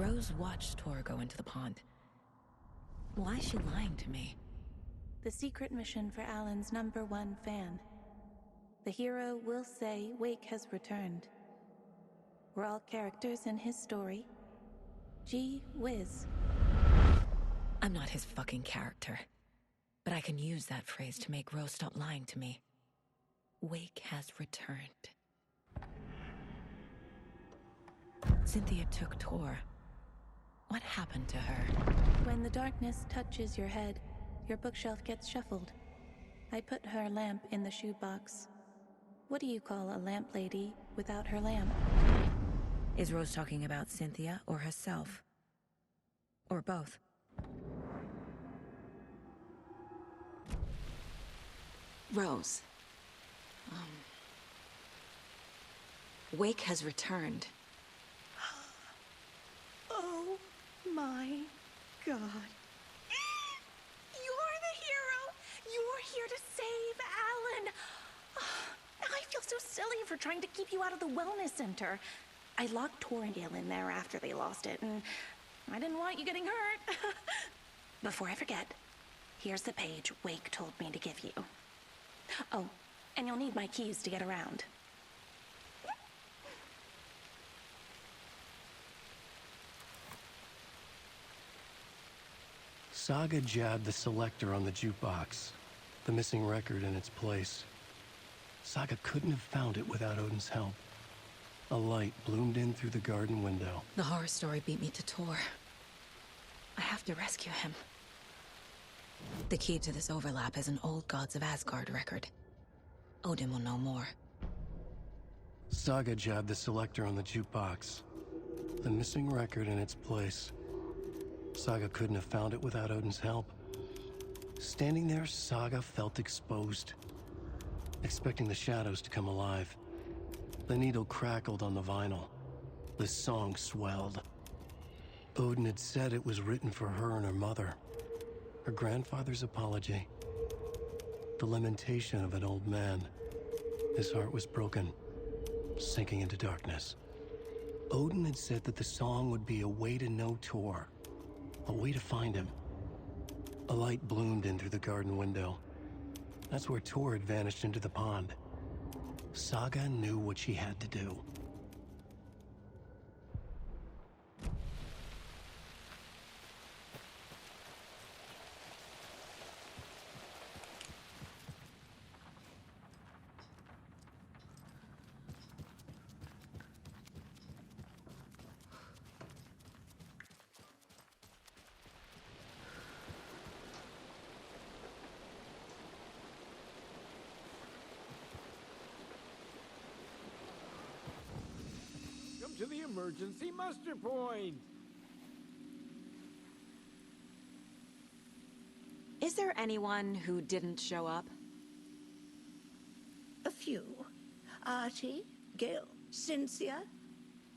Rose watched Tor go into the pond. Why is she lying to me? The secret mission for Alan's #1 fan. The hero will say Wake has returned. We're all characters in his story. Gee whiz. I'm not his fucking character. But I can use that phrase to make Rose stop lying to me. Wake has returned. Cynthia took Tor. What happened to her? When the darkness touches your head, your bookshelf gets shuffled. I put her lamp in the shoebox. What do you call a lamp lady without her lamp? Is Rose talking about Cynthia or herself? Or both? Rose. Wake has returned. Oh my God. You're the hero! You're here to save Alan! I feel so silly for trying to keep you out of the wellness center. I locked Tor and Gale in there after they lost it, and I didn't want you getting hurt. Before I forget, here's the page Wake told me to give you. Oh, and you'll need my keys to get around. Saga jabbed the selector on the jukebox, the missing record in its place. Saga couldn't have found it without Odin's help. A light bloomed in through the garden window. The horror story beat me to Tor. I have to rescue him. The key to this overlap is an old Gods of Asgard record. Odin will know more. Saga jabbed the selector on the jukebox, the missing record in its place. Saga couldn't have found it without Odin's help. Standing there, Saga felt exposed, expecting the shadows to come alive. The needle crackled on the vinyl. The song swelled. Odin had said it was written for her and her mother. Her grandfather's apology. The lamentation of an old man. His heart was broken, sinking into darkness. Odin had said that the song would be a way to know Tor, a way to find him. A light bloomed in through the garden window. That's where Tor had vanished into the pond. Saga knew what she had to do. To the emergency muster point. Is there anyone who didn't show up? A few. Artie, Gil, Cynthia.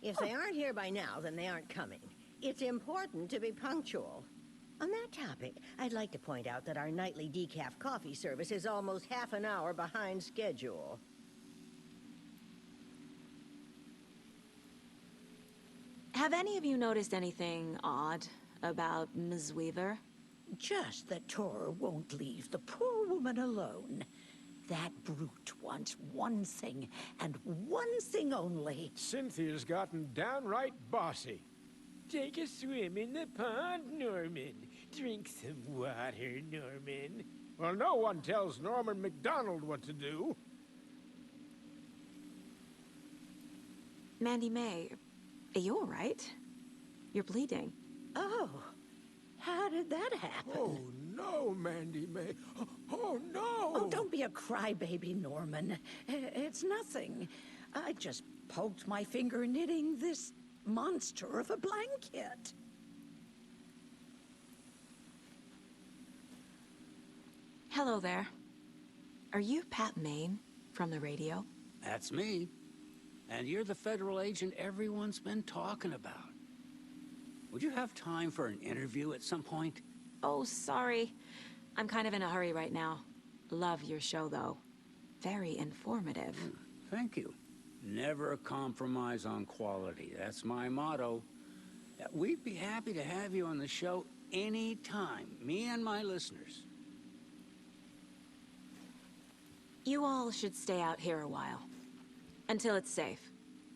If they aren't here by now, then they aren't coming. It's important to be punctual. On that topic, I'd like to point out that our nightly decaf coffee service is almost half an hour behind schedule. Have any of you noticed anything odd about Ms. Weaver? Just that Tor won't leave the poor woman alone. That brute wants one thing, and one thing only. Cynthia's gotten downright bossy. Take a swim in the pond, Norman. Drink some water, Norman. Well, no one tells Norman MacDonald what to do. Mandy May, are you all right? You're bleeding. Oh, how did that happen? Oh, no, Mandy May. Oh, no! Oh, don't be a crybaby, Norman. It's nothing. I just poked my finger knitting this monster of a blanket. Hello there. Are you Pat Maine from the radio? That's me. And you're the federal agent everyone's been talking about. Would you have time for an interview at some point? Oh, sorry. I'm kind of in a hurry right now. Love your show, though. Very informative. Thank you. Never compromise on quality. That's my motto. We'd be happy to have you on the show anytime, me and my listeners. You all should stay out here a while. Until it's safe.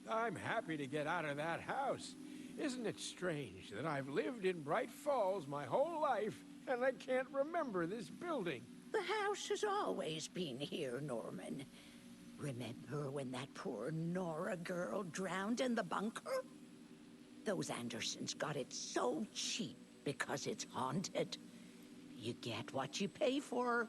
I'm happy to get out of that house. Isn't it strange that I've lived in Bright Falls my whole life, and I can't remember this building? The house has always been here, Norman. Remember when that poor Nora girl drowned in the bunker? Those Andersons got it so cheap because it's haunted. You get what you pay for.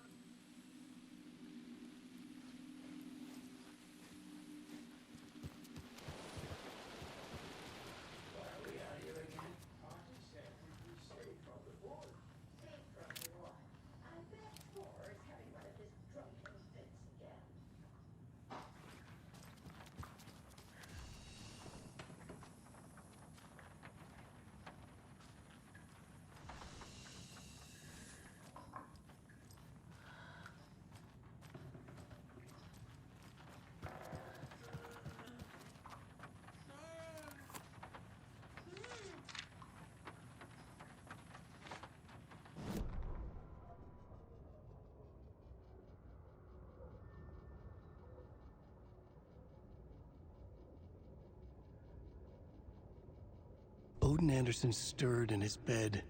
Odin Anderson stirred in his bed,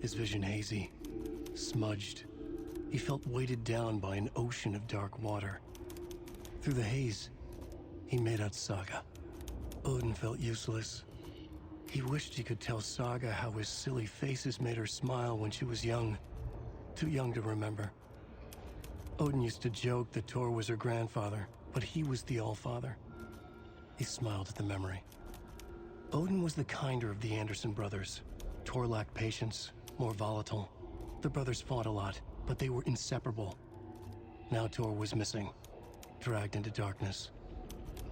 his vision hazy, smudged. He felt weighted down by an ocean of dark water. Through the haze, he made out Saga. Odin felt useless. He wished he could tell Saga how his silly faces made her smile when she was young. Too young to remember. Odin used to joke that Tor was her grandfather, but he was the Allfather. He smiled at the memory. Odin was the kinder of the Anderson brothers. Tor lacked patience, more volatile. The brothers fought a lot, but they were inseparable. Now Tor was missing, dragged into darkness.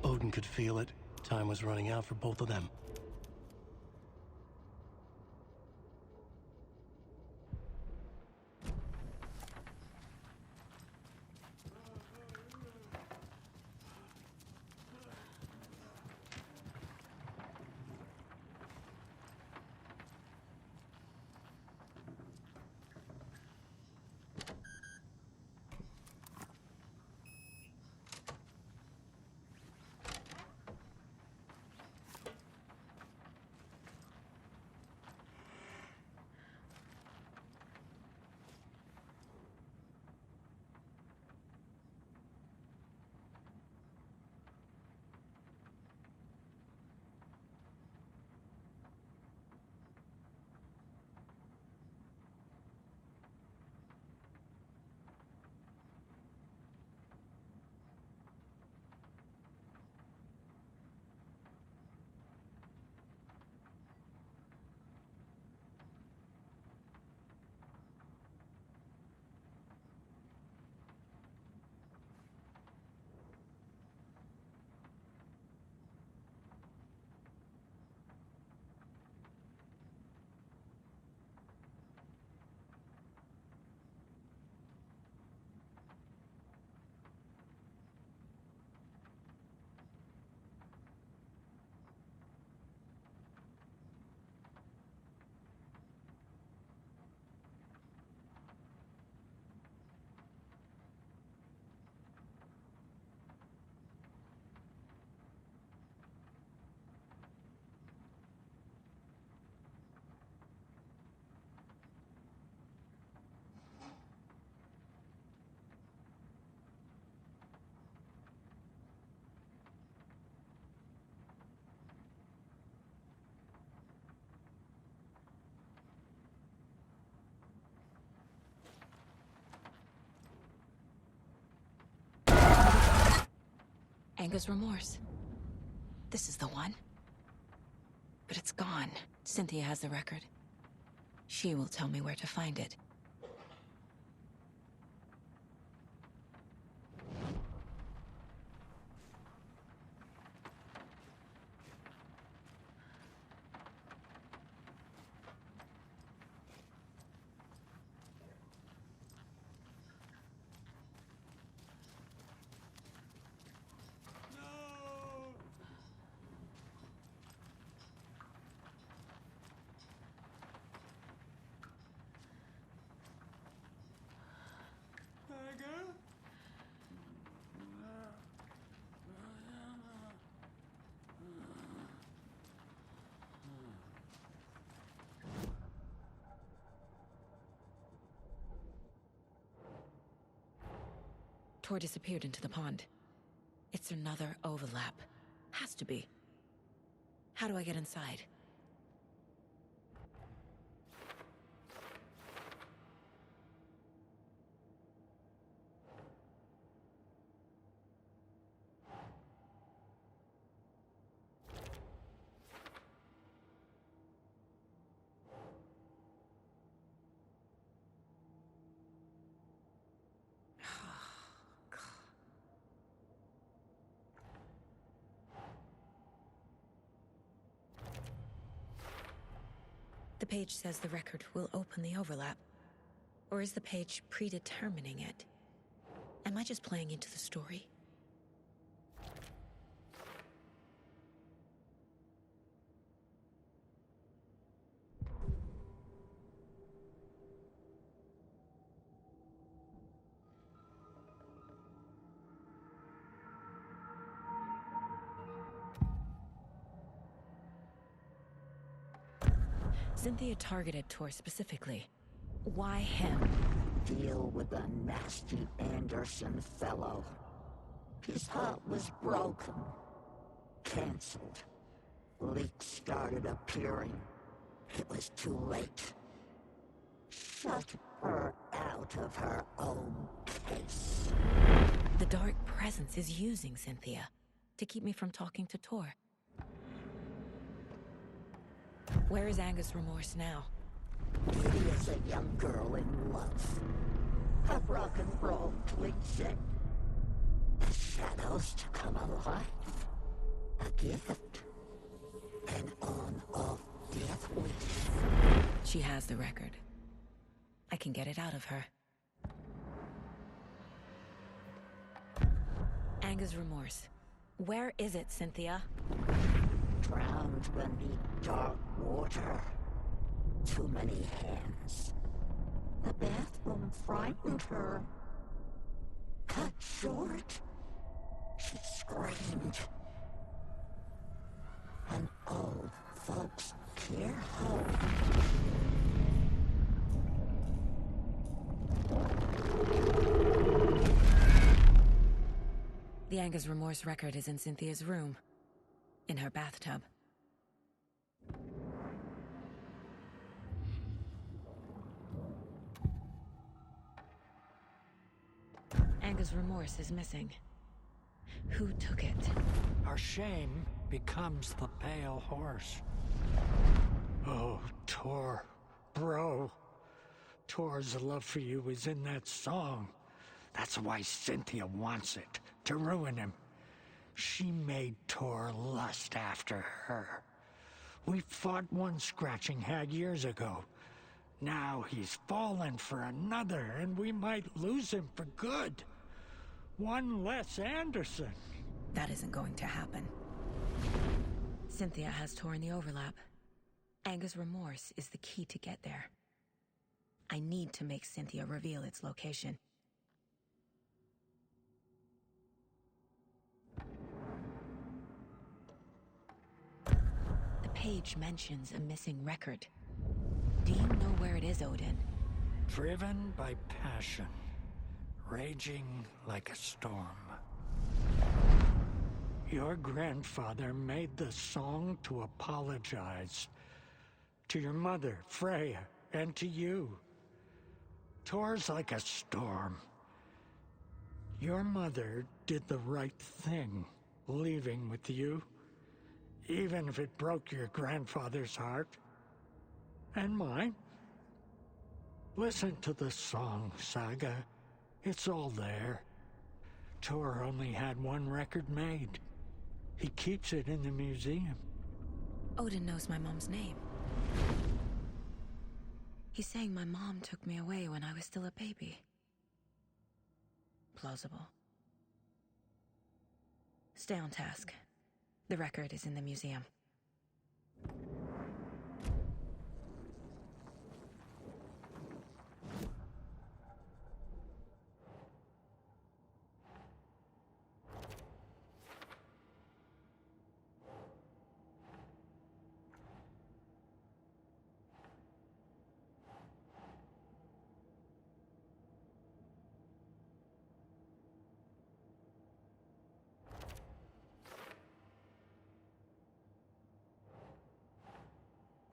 Odin could feel it. Time was running out for both of them. Anger's remorse. This is the one. But it's gone. Cynthia has the record. She will tell me where to find it. Tor disappeared into the pond. It's another overlap. Has to be. How do I get inside? The page says the record will open the overlap. Or is the page predetermining it? Am I just playing into the story? Cynthia targeted Tor specifically. Why him? Deal with the nasty Anderson fellow. His heart was broken. Cancelled. Leaks started appearing. It was too late. Shut her out of her own case. The Dark Presence is using Cynthia to keep me from talking to Tor. Where is Angus Remorse now? Kitty is a young girl in love. A rock and roll cliche. The shadows to come alive. A gift. An on-off death wish. She has the record. I can get it out of her. Angus Remorse. Where is it, Cynthia? Drowned beneath dark water. Too many hands. The bathroom frightened her. Cut short. She screamed. An old folks care home. The Angus Remorse record is in Cynthia's room. In her bathtub. Angus Remorse is missing. Who took it? Our shame becomes the pale horse. Oh, Tor. Bro. Tor's love for you is in that song. That's why Cynthia wants it, to ruin him. She made Tor lust after her. We fought one scratching hag years ago. Now he's fallen for another, and we might lose him for good. One less Anderson. That isn't going to happen. Cynthia has Tor in the overlap. Angus Remorse is the key to get there. I need to make Cynthia reveal its location. The page mentions a missing record. Do you know where it is, Odin? Driven by passion. Raging like a storm. Your grandfather made the song to apologize. To your mother, Freya, and to you. Tor's like a storm. Your mother did the right thing, leaving with you. Even if it broke your grandfather's heart. And mine. Listen to the song, Saga. It's all there. Tor only had one record made. He keeps it in the museum. Odin knows my mom's name. He's saying my mom took me away when I was still a baby. Plausible. Stay on task. The record is in the museum.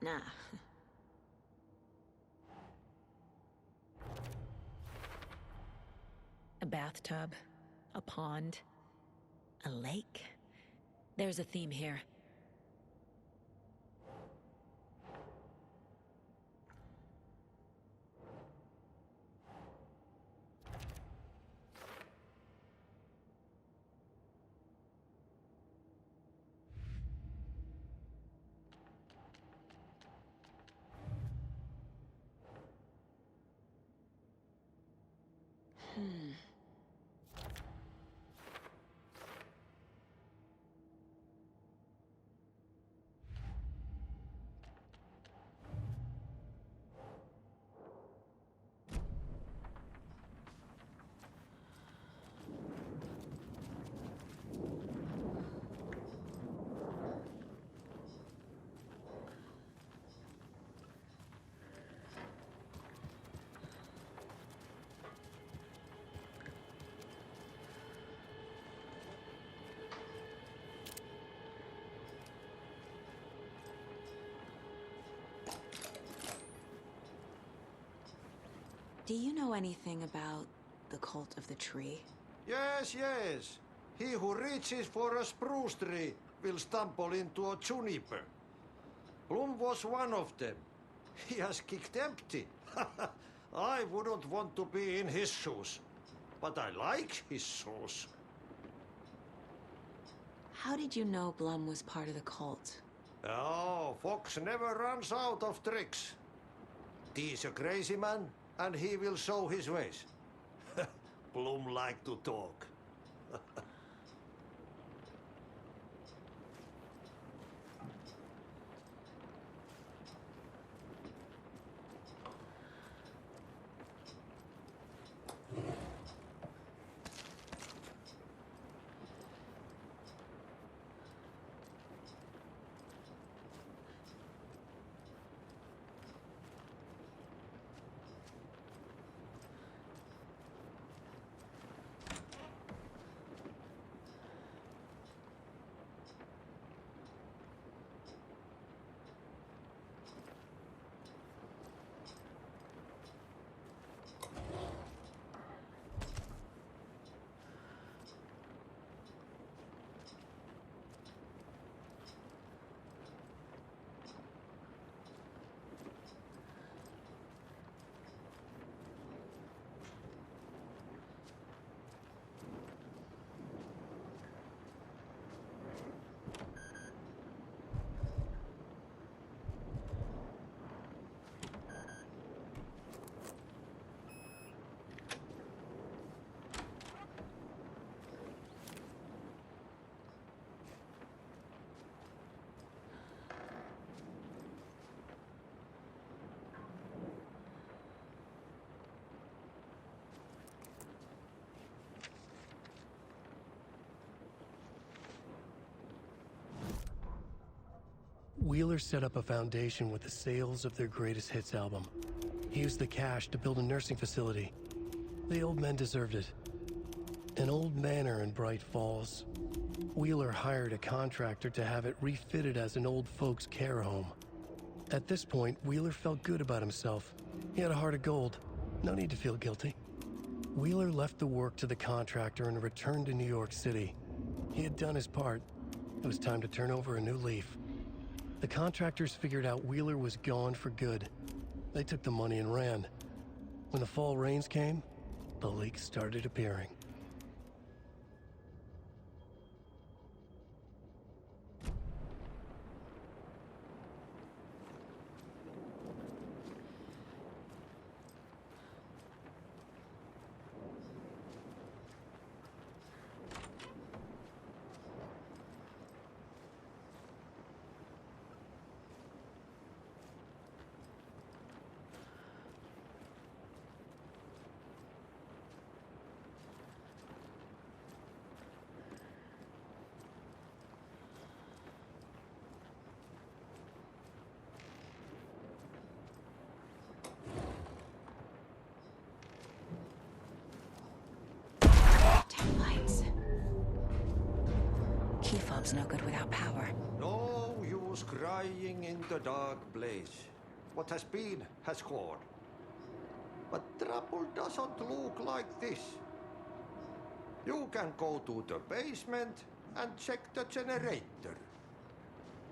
Nah. A bathtub, a pond, a lake. There's a theme here. Do you know anything about the Cult of the Tree? Yes, yes. He who reaches for a spruce tree will stumble into a juniper. Bloom was one of them. He has kicked empty. I wouldn't want to be in his shoes. But I like his shoes. How did you know Blum was part of the cult? Oh, Fox never runs out of tricks. He's a crazy man, and he will show his ways. Bloom like to talk. Wheeler set up a foundation with the sales of their greatest hits album. He used the cash to build a nursing facility. The old men deserved it. An old manor in Bright Falls. Wheeler hired a contractor to have it refitted as an old folks' care home. At this point, Wheeler felt good about himself. He had a heart of gold. No need to feel guilty. Wheeler left the work to the contractor and returned to New York City. He had done his part. It was time to turn over a new leaf. The contractors figured out Wheeler was gone for good. They took the money and ran. When the fall rains came, the leaks started appearing. Key fob's no good without power. No use goes crying in the dark place. What has been has gone. But trouble doesn't look like this. You can go to the basement and check the generator.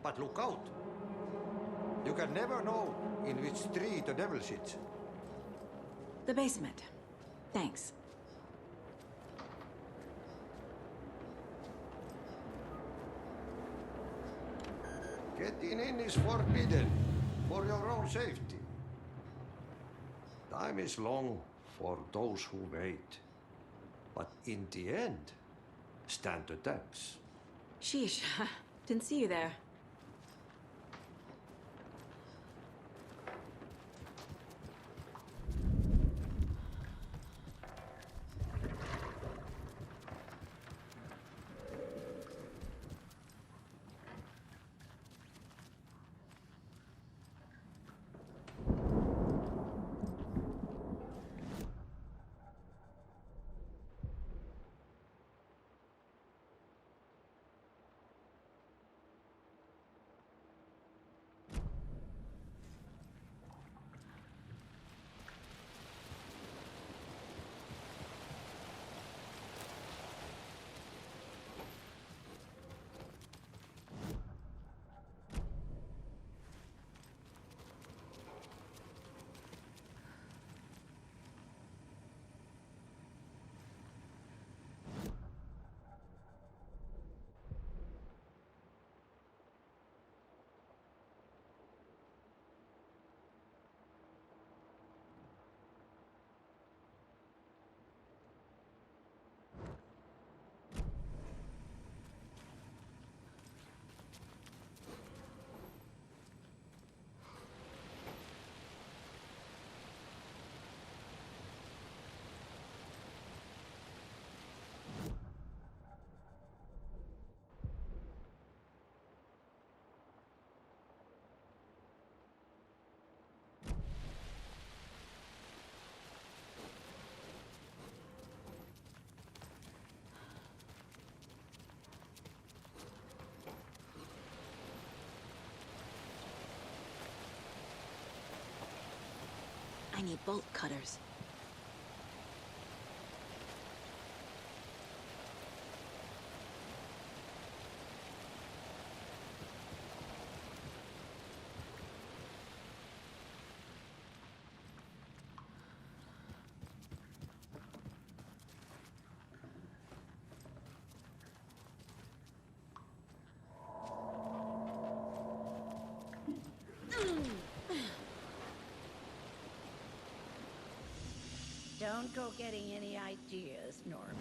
But look out. You can never know in which tree the devil sits. The basement. Thanks. Getting in is forbidden, for your own safety. Time is long for those who wait. But in the end, stand the thanks. Sheesh. Didn't see you there. I need bolt cutters. Don't go getting any ideas, Norman.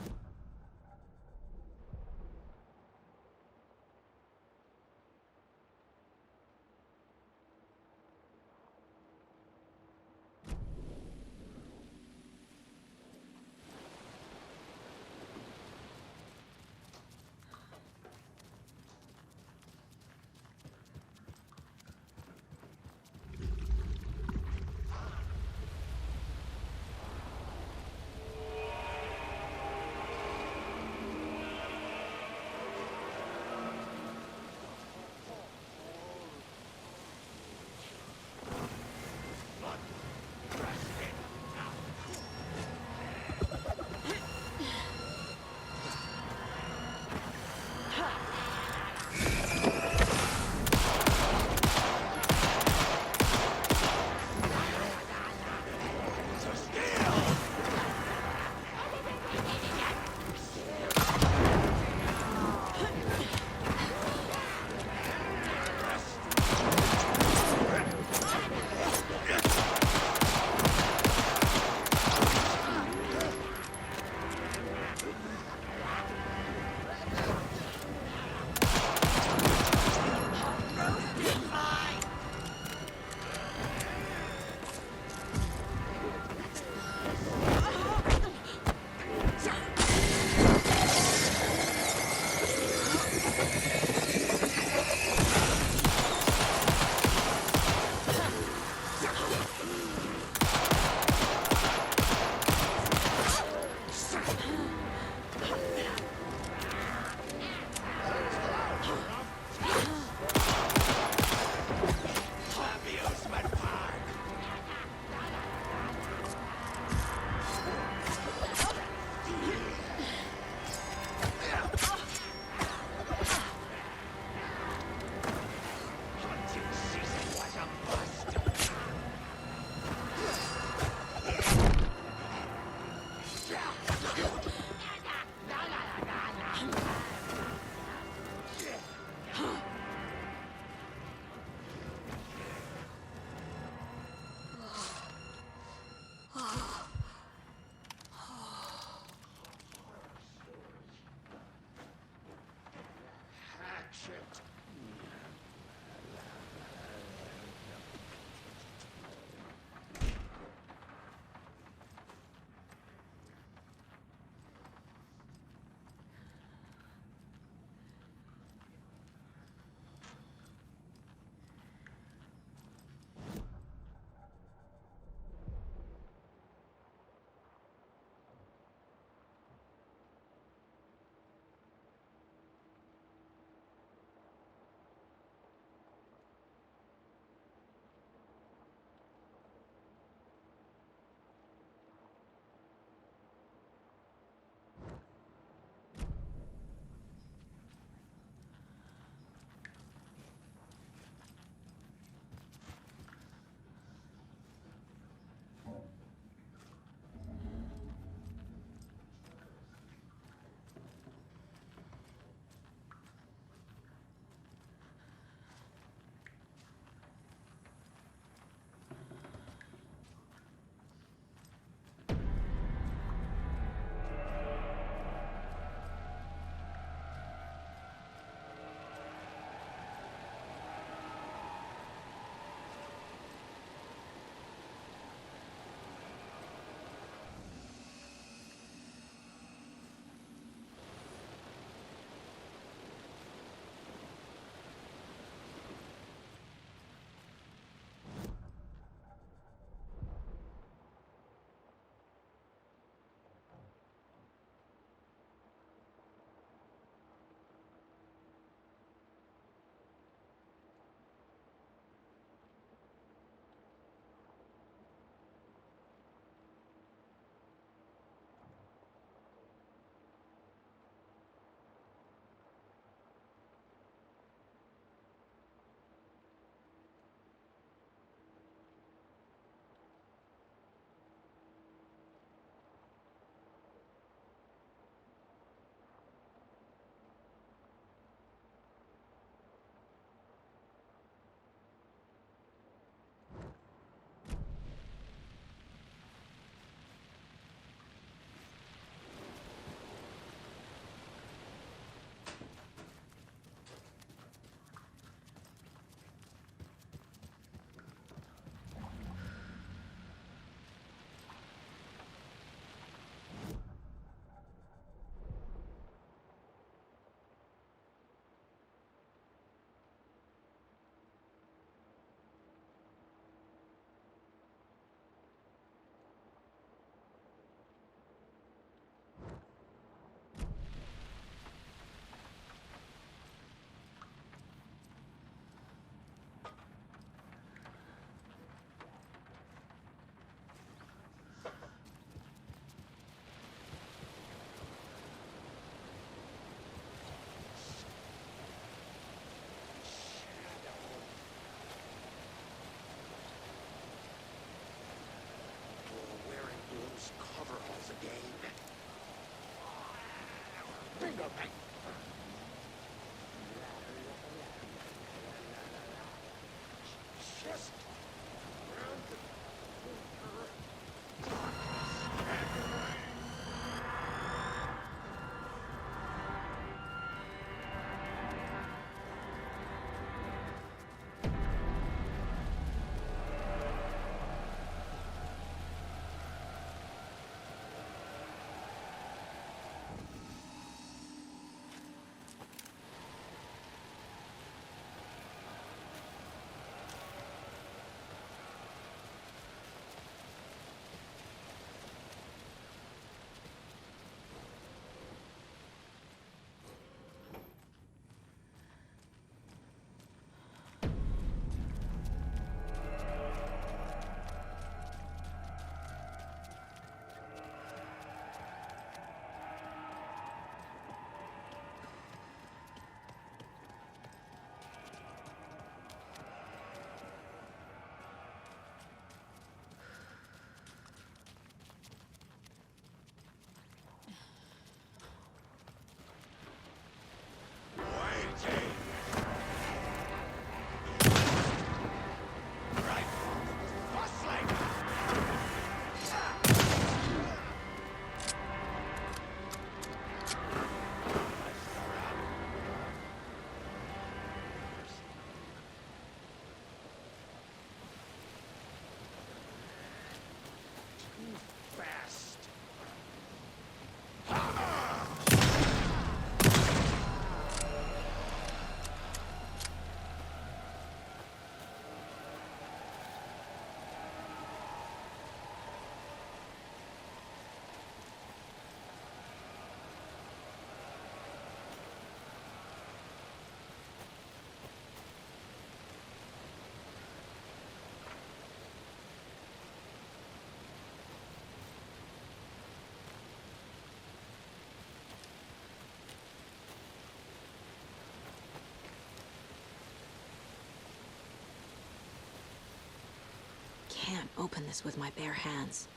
can't open this with my bare hands.